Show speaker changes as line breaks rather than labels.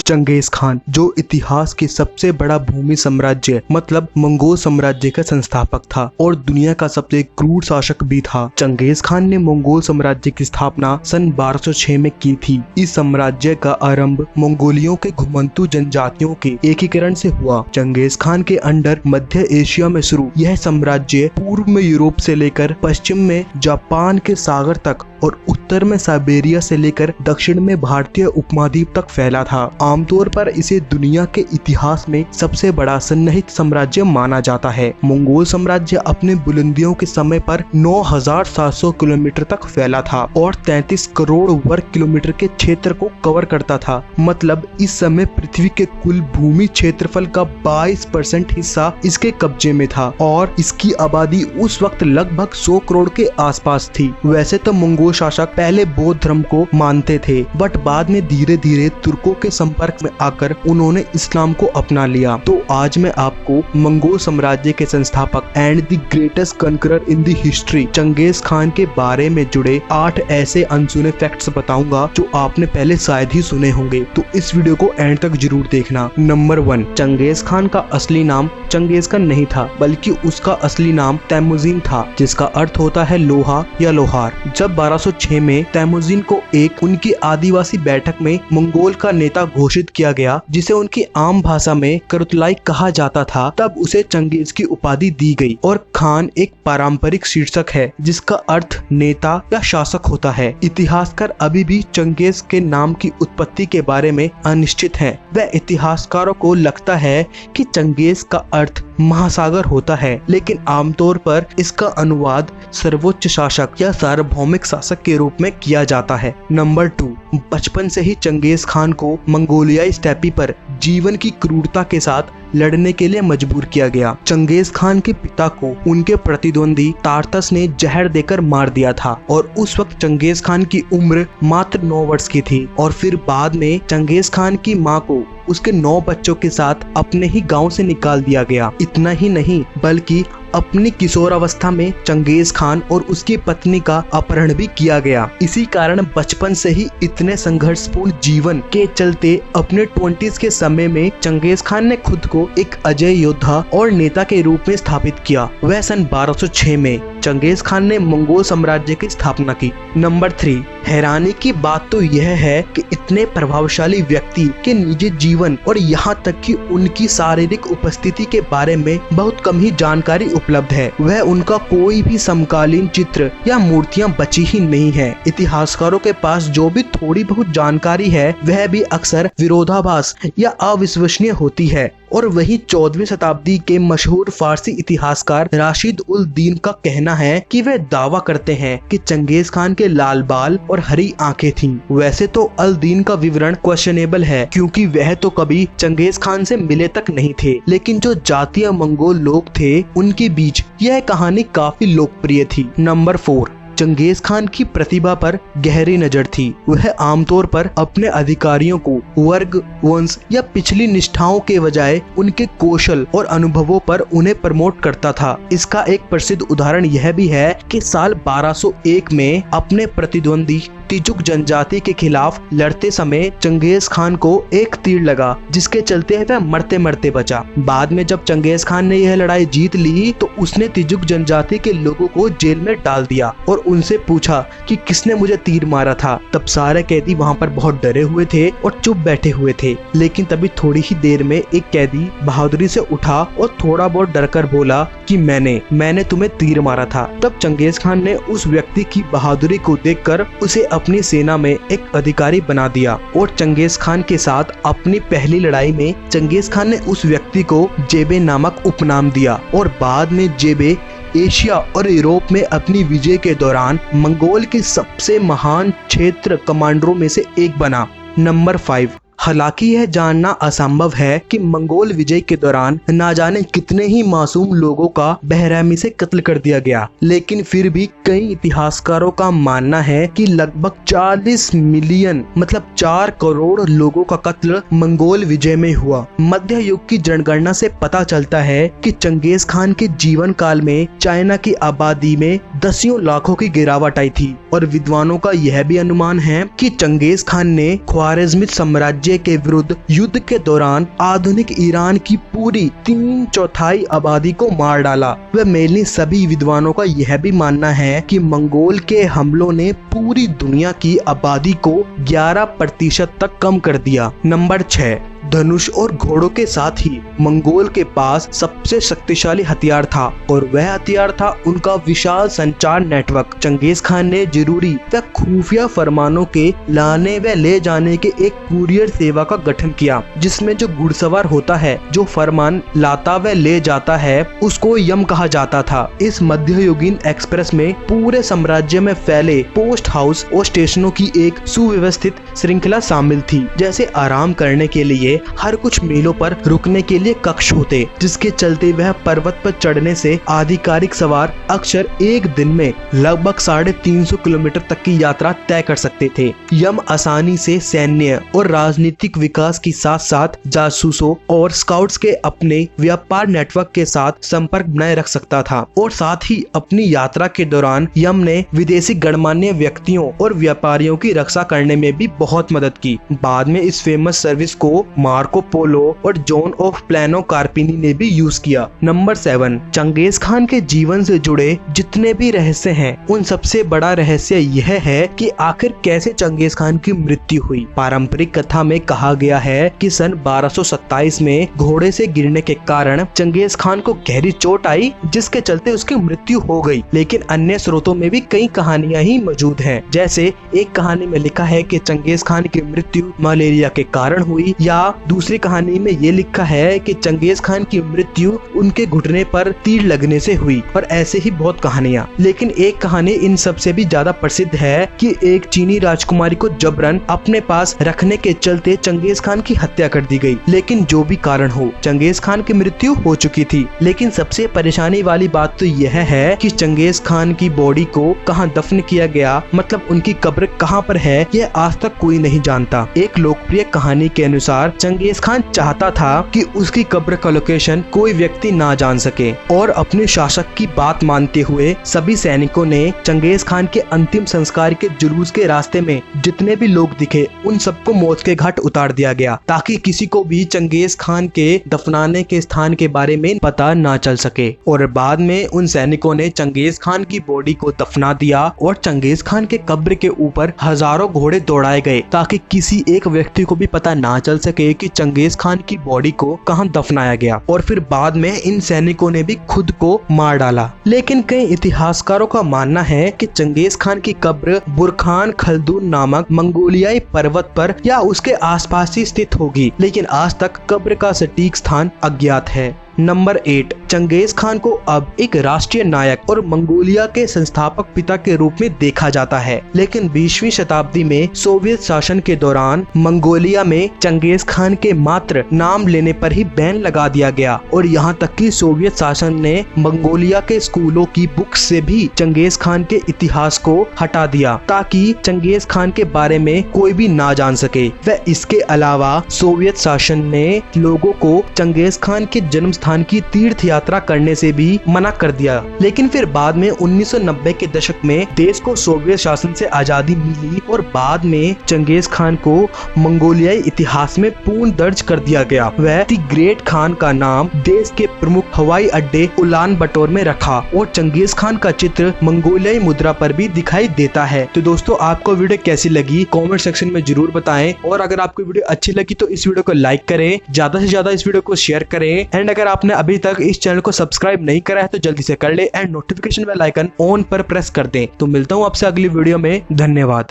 Genghis Khan, जो इतिहास के सबसे बड़ा भूमि साम्राज्य मतलब मंगोल साम्राज्य का संस्थापक था और दुनिया का सबसे क्रूर शासक भी था। चंगेज खान ने मंगोल साम्राज्य की स्थापना सन 1206 में की थी। इस साम्राज्य का आरंभ मंगोलियों के घुमंतू जनजातियों के एकीकरण से हुआ। चंगेज खान के अंडर मध्य एशिया में शुरू यह साम्राज्य पूर्व में यूरोप से लेकर पश्चिम में जापान के सागर तक और उत्तर में साइबेरिया से लेकर दक्षिण में भारतीय उपमहाद्वीप तक फैला था। आमतौर पर इसे दुनिया के इतिहास में सबसे बड़ा सन्निहित साम्राज्य माना जाता है। मंगोल साम्राज्य अपने बुलंदियों के समय पर 9,700 किलोमीटर तक फैला था और 33 करोड़ वर्ग किलोमीटर के क्षेत्र को कवर करता था। मतलब इस समय पृथ्वी के कुल भूमि क्षेत्रफल का 22% हिस्सा इसके कब्जे में था और इसकी आबादी उस वक्त लगभग 100 करोड़ के आसपास थी। वैसे तो मंगोल शासक पहले बौद्ध धर्म को मानते थे, बट बाद में धीरे धीरे तुर्कों के संपर्क में आकर उन्होंने इस्लाम को अपना लिया। तो आज मैं आपको मंगोल साम्राज्य के संस्थापक and the greatest conqueror in the history Genghis Khan के बारे में जुड़े 8 ऐसे अनसुने फैक्ट्स बताऊंगा जो आपने पहले शायद ही सुने होंगे, तो इस वीडियो को एंड तक जरूर देखना। नंबर 1, चंगेज खान का असली नाम चंगेज खान नहीं था, बल्कि उसका असली नाम तैमुजीन था, जिसका अर्थ होता है लोहा या लोहार। जब 1206 में तैमुजीन को एक उनकी आदिवासी बैठक में मंगोल का नेता घोषित किया गया, जिसे उनकी आम भाषा में करतुलाई कहा जाता था, तब उसे चंगेज की उपाधि दी गई। और खान एक पारंपरिक शीर्षक है जिसका अर्थ नेता या शासक होता है। इतिहासकार अभी भी चंगेज के नाम की उत्पत्ति के बारे में अनिश्चित हैं। वह इतिहासकारों को लगता है कि चंगेज का अर्थ महासागर होता है, लेकिन आमतौर पर इसका अनुवाद सर्वोच्च शासक या सार्वभौमिक शासक के रूप में किया जाता है। नंबर 2, बचपन से ही चंगेज खान को मंगोलियाई स्टेपी पर जीवन की क्रूरता के साथ लड़ने के लिए मजबूर किया गया। चंगेज खान के पिता को उनके प्रतिद्वंदी तारतस ने जहर देकर मार दिया था और उस वक्त चंगेज खान की उम्र मात्र 9 वर्ष की थी। और फिर बाद में चंगेज खान की मां को उसके 9 बच्चों के साथ अपने ही गांव से निकाल दिया गया। इतना ही नहीं, बल्कि अपनी किशोरावस्था में चंगेज खान और उसकी पत्नी का अपहरण भी किया गया। इसी कारण बचपन से ही इतने संघर्षपूर्ण जीवन के चलते अपने 20s के समय में चंगेज खान ने खुद को एक अजय योद्धा और नेता के रूप में स्थापित किया। वह सन 1206 में चंगेज खान ने मंगोल साम्राज्य की स्थापना की। नंबर 3, हैरानी की बात तो यह है कि इतने प्रभावशाली व्यक्ति के निजी जीवन और यहाँ तक कि उनकी शारीरिक उपस्थिति के बारे में बहुत कम ही जानकारी उपलब्ध है। वह उनका कोई भी समकालीन चित्र या मूर्तियां बची ही नहीं है। इतिहासकारों के पास जो भी थोड़ी बहुत जानकारी है वह भी अक्सर विरोधाभास या अविश्वसनीय होती है। और वही 14वीं शताब्दी के मशहूर फारसी इतिहासकार राशिद उल दीन का कहना है कि वे दावा करते हैं कि चंगेज खान के लाल बाल और हरी आंखें थीं। वैसे तो अल दीन का विवरण क्वेश्चनेबल है, क्योंकि वह तो कभी चंगेज खान से मिले तक नहीं थे, लेकिन जो जातीय मंगोल लोग थे उनके बीच यह कहानी काफी लोकप्रिय थी। नंबर 4, चंगेज खान की प्रतिभा पर गहरी नजर थी। वह आमतौर पर अपने अधिकारियों को वर्ग, वंश या पिछली निष्ठाओं के बजाय उनके कौशल और अनुभवों पर उन्हें प्रमोट करता था। इसका एक प्रसिद्ध उदाहरण यह भी है कि साल 1201 में अपने प्रतिद्वंदी तिजुक जनजाति के खिलाफ लड़ते समय चंगेज खान को एक तीर लगा, जिसके चलते वह मरते मरते बचा। बाद में जब चंगेज खान ने यह लड़ाई जीत ली तो उसने तिजुक जनजाति के लोगों को जेल में डाल दिया और उनसे पूछा कि किसने मुझे तीर मारा था। तब सारे कैदी वहाँ पर बहुत डरे हुए थे और चुप बैठे हुए थे, लेकिन तभी थोड़ी ही देर में एक कैदी बहादुरी से उठा और थोड़ा बहुत डरकर बोला कि मैंने तुम्हें तीर मारा था। तब चंगेज खान ने उस व्यक्ति की बहादुरी को देखकर उसे अपनी सेना में एक अधिकारी बना दिया और चंगेज खान के साथ अपनी पहली लड़ाई में चंगेज खान ने उस व्यक्ति को जेबे नामक उपनाम दिया और बाद में जेबे एशिया और यूरोप में अपनी विजय के दौरान मंगोल के सबसे महान क्षेत्र कमांडरों में से एक बना। नंबर 5, हालांकि यह जानना असंभव है कि मंगोल विजय के दौरान ना जाने कितने ही मासूम लोगों का बेरहमी से कत्ल कर दिया गया, लेकिन फिर भी कई इतिहासकारों का मानना है कि लगभग 40 मिलियन मतलब 4 करोड़ लोगों का कत्ल मंगोल विजय में हुआ। मध्य युग की जनगणना से पता चलता है कि चंगेज खान के जीवन काल में चाइना की आबादी में दसियों लाखों की गिरावट आई थी और विद्वानों का यह भी अनुमान है कि चंगेज खान ने ख्वारिज़्मिद साम्राज्य साम्राज्य के विरुद्ध युद्ध के दौरान आधुनिक ईरान की पूरी 3/4 आबादी को मार डाला। व मेनली सभी विद्वानों का यह भी मानना है कि मंगोल के हमलों ने पूरी दुनिया की आबादी को 11% तक कम कर दिया। नंबर 6, धनुष और घोड़ों के साथ ही मंगोल के पास सबसे शक्तिशाली हथियार था और वह हथियार था उनका विशाल संचार नेटवर्क। चंगेज खान ने जरूरी व खुफिया फरमानों के लाने व ले जाने के एक कुरियर सेवा का गठन किया, जिसमें जो घुड़सवार होता है जो फरमान लाता व ले जाता है उसको यम कहा जाता था। इस मध्ययुगीन एक्सप्रेस में पूरे साम्राज्य में फैले पोस्ट हाउस और स्टेशनों की एक सुव्यवस्थित श्रृंखला शामिल थी। जैसे आराम करने के लिए हर कुछ मीलों पर रुकने के लिए कक्ष होते, जिसके चलते वह पर्वत पर चढ़ने से आधिकारिक सवार अक्सर एक दिन में लगभग 350 किलोमीटर तक की यात्रा तय कर सकते थे। यम आसानी से सैन्य और राजनीतिक विकास के साथ साथ जासूसों और स्काउट्स के अपने व्यापार नेटवर्क के साथ संपर्क बनाए रख सकता था और साथ ही अपनी यात्रा के दौरान यम ने विदेशी गणमान्य व्यक्तियों और व्यापारियों की रक्षा करने में भी बहुत मदद की। बाद में इस फेमस सर्विस को मार्को पोलो और जॉन ऑफ प्लानो कार्पिनी ने भी यूज किया। नंबर 7, चंगेज खान के जीवन से जुड़े जितने भी रहस्य हैं, उन सबसे बड़ा रहस्य यह है कि आखिर कैसे चंगेज खान की मृत्यु हुई। पारंपरिक कथा में कहा गया है कि सन 1227 में घोड़े से गिरने के कारण चंगेज खान को गहरी चोट आई, जिसके चलते उसकी मृत्यु हो गई। लेकिन अन्य स्रोतों में भी कई कहानियां ही मौजूद हैं। जैसे एक कहानी में लिखा है कि चंगेज खान की मृत्यु मलेरिया के कारण हुई, या दूसरी कहानी में ये लिखा है कि चंगेज खान की मृत्यु उनके घुटने पर तीर लगने से हुई, और ऐसे ही बहुत कहानियां। लेकिन एक कहानी इन सबसे भी ज्यादा प्रसिद्ध है कि एक चीनी राजकुमारी को जबरन अपने पास रखने के चलते चंगेज खान की हत्या कर दी गई। लेकिन जो भी कारण हो, चंगेज खान की मृत्यु हो चुकी थी। लेकिन सबसे परेशानी वाली बात तो यह है कि चंगेज खान की बॉडी को कहाँ दफन किया गया, मतलब उनकी कब्र कहाँ पर है, यह आज तक कोई नहीं जानता। एक लोकप्रिय कहानी के अनुसार चंगेज खान चाहता था कि उसकी कब्र का लोकेशन कोई व्यक्ति ना जान सके, और अपने शासक की बात मानते हुए सभी सैनिकों ने चंगेज खान के अंतिम संस्कार के जुलूस के रास्ते में जितने भी लोग दिखे उन सबको मौत के घाट उतार दिया गया, ताकि किसी को भी चंगेज खान के दफनाने के स्थान के बारे में पता ना चल सके। और बाद में उन सैनिकों ने चंगेज खान की बॉडी को दफना दिया और चंगेज खान के कब्र के ऊपर हजारों घोड़े दौड़ाए गए, ताकि किसी एक व्यक्ति को भी पता ना चल सके कि चंगेज खान की बॉडी को कहां दफनाया गया। और फिर बाद में इन सैनिकों ने भी खुद को मार डाला। लेकिन कई इतिहासकारों का मानना है कि चंगेज खान की कब्र बुरखान खलदून नामक मंगोलियाई पर्वत पर या उसके आसपास ही स्थित होगी, लेकिन आज तक कब्र का सटीक स्थान अज्ञात है। नंबर 8, चंगेज खान को अब एक राष्ट्रीय नायक और मंगोलिया के संस्थापक पिता के रूप में देखा जाता है। लेकिन 20वीं शताब्दी में सोवियत शासन के दौरान मंगोलिया में चंगेज खान के मात्र नाम लेने पर ही बैन लगा दिया गया, और यहाँ तक कि सोवियत शासन ने मंगोलिया के स्कूलों की बुक से भी चंगेज खान के इतिहास को हटा दिया, ताकि चंगेज खान के बारे में कोई भी ना जान सके। व इसके अलावा सोवियत शासन ने लोगों को चंगेज खान के जन्म स्थान की तीर्थ यात्रा करने से भी मना कर दिया। लेकिन फिर बाद में 1990 के दशक में देश को सोवियत शासन से आजादी मिली, और बाद में चंगेज खान को मंगोलियाई इतिहास में पूर्ण दर्ज कर दिया गया। वह द ग्रेट खान का नाम देश के प्रमुख हवाई अड्डे उलान बटोर में रखा, और चंगेज खान का चित्र मंगोलियाई मुद्रा पर भी दिखाई देता है। तो दोस्तों, आपको वीडियो कैसी लगी कमेंट सेक्शन में जरूर बताएं, और अगर आपको वीडियो अच्छी लगी तो इस वीडियो को लाइक करें, ज्यादा से ज्यादा इस वीडियो को शेयर करें, एंड अगर आपने अभी तक इस चैनल को सब्सक्राइब नहीं करा है तो जल्दी से कर ले, and notification bell icon on पर प्रेस कर दें। तो मिलता हूँ आपसे अगली वीडियो में। धन्यवाद।